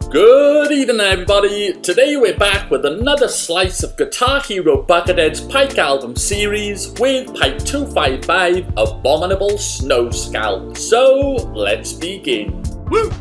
Good evening everybody, today we're back with another slice of Guitar Hero Buckethead's Pike album series with Pike 255 Abominable Snow Scalp. So let's begin. Woo!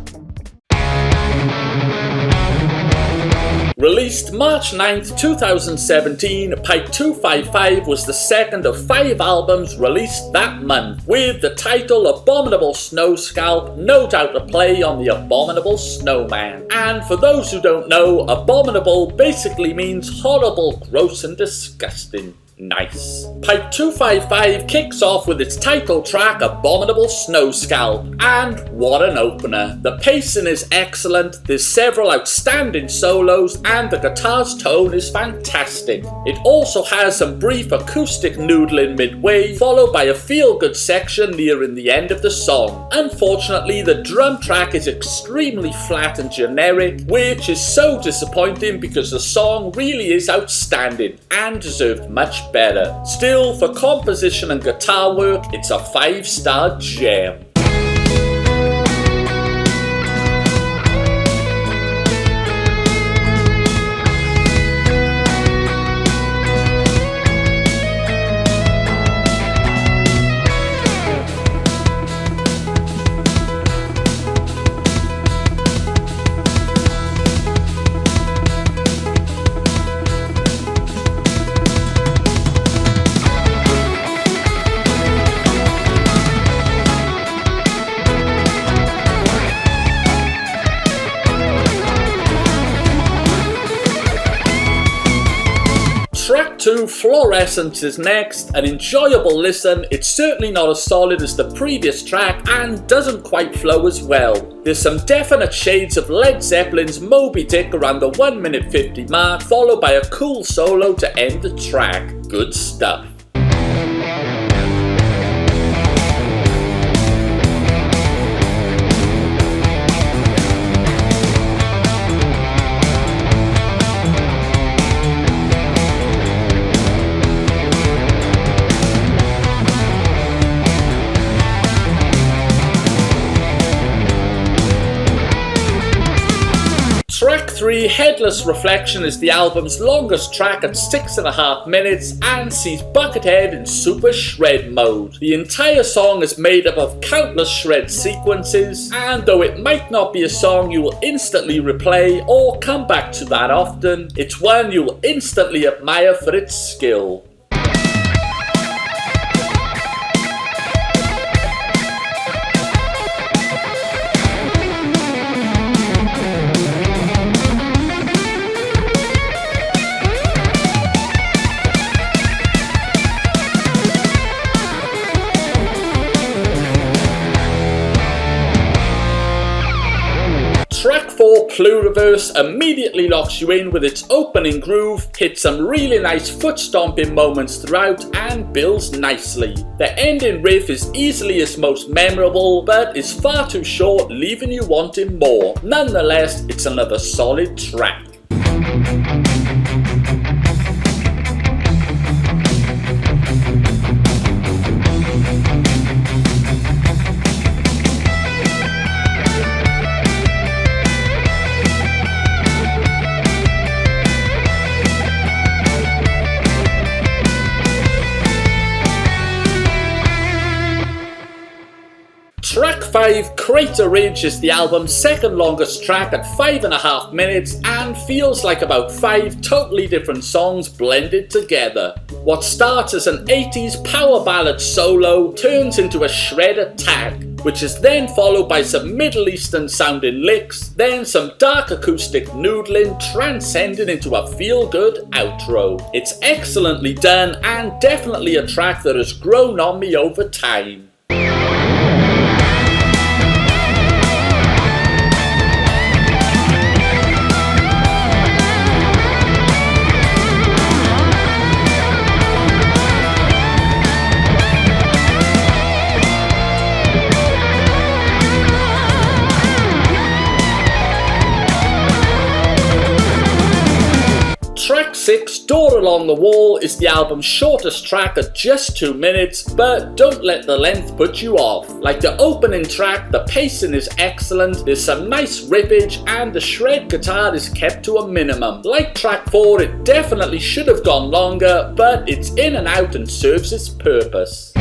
Released March 9th, 2017, Pike 255 was the second of 5 albums released that month, with the title Abominable Snow Scalp no doubt a play on the Abominable Snowman. And for those who don't know, Abominable basically means horrible, gross and disgusting. Nice. Pike 255 kicks off with its title track Abominable Snow Scalp, and what an opener. The pacing is excellent, there's several outstanding solos, and the guitar's tone is fantastic. It also has some brief acoustic noodling midway, followed by a feel-good section nearing the end of the song. Unfortunately, the drum track is extremely flat and generic, which is so disappointing because the song really is outstanding and deserved much better. Still, for composition and guitar work, it's a 5-star gem. Track 2, Floorascents, is next. An enjoyable listen, it's certainly not as solid as the previous track and doesn't quite flow as well. There's some definite shades of Led Zeppelin's Moby Dick around the 1 minute 50 mark, followed by a cool solo to end the track. Good stuff. Track 3, Headless Reflection, is the album's longest track at 6.5 minutes and sees Buckethead in super shred mode. The entire song is made up of countless shred sequences, and though it might not be a song you will instantly replay or come back to that often, it's one you will instantly admire for its skill. Track 4, Pluriverse, immediately locks you in with its opening groove, hits some really nice foot stomping moments throughout, and builds nicely. The ending riff is easily its most memorable, but is far too short, leaving you wanting more. Nonetheless, it's another solid track. Track 5, Crater Ridge, is the album's second longest track at 5.5 minutes and feels like about 5 totally different songs blended together. What starts as an 80s power ballad solo turns into a shred attack, which is then followed by some Middle Eastern sounding licks, then some dark acoustic noodling transcending into a feel-good outro. It's excellently done and definitely a track that has grown on me over time. 6, Door Along the Wall is the album's shortest track at just 2 minutes, but don't let the length put you off. Like the opening track, the pacing is excellent, there's some nice riffage, and the shred guitar is kept to a minimum. Like track 4, it definitely should have gone longer, but it's in and out and serves its purpose.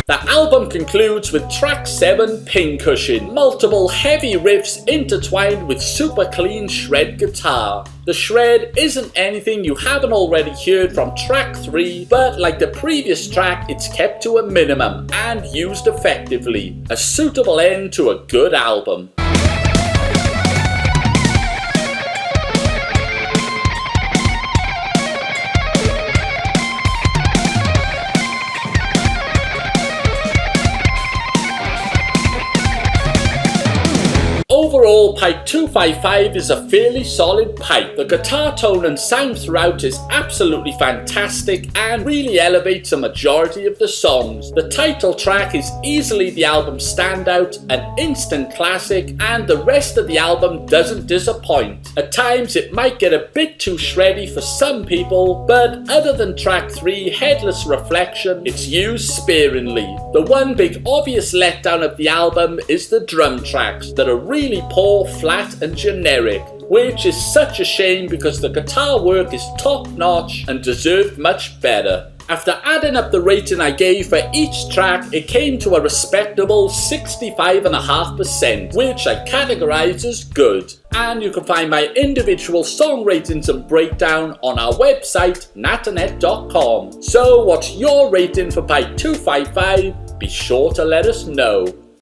The album concludes with track 7, Pincushion. Multiple heavy riffs intertwined with super clean shred guitar. The shred isn't anything you haven't already heard from track 3, but like the previous track, it's kept to a minimum and used effectively. A suitable end to a good album. Overall, Pike 255 is a fairly solid pipe. The guitar tone and sound throughout is absolutely fantastic and really elevates a majority of the songs. The title track is easily the album's standout, an instant classic, and the rest of the album doesn't disappoint. At times it might get a bit too shreddy for some people, but other than track 3, Headless Reflection, it's used sparingly. The one big obvious letdown of the album is the drum tracks that are really poor, flat and generic, which is such a shame because the guitar work is top notch and deserved much better. After adding up the rating I gave for each track, it came to a respectable 65.5%, which I categorise as good. And you can find my individual song ratings and breakdown on our website, NatterNet.com. So what's your rating for Pike 255? Be sure to let us know.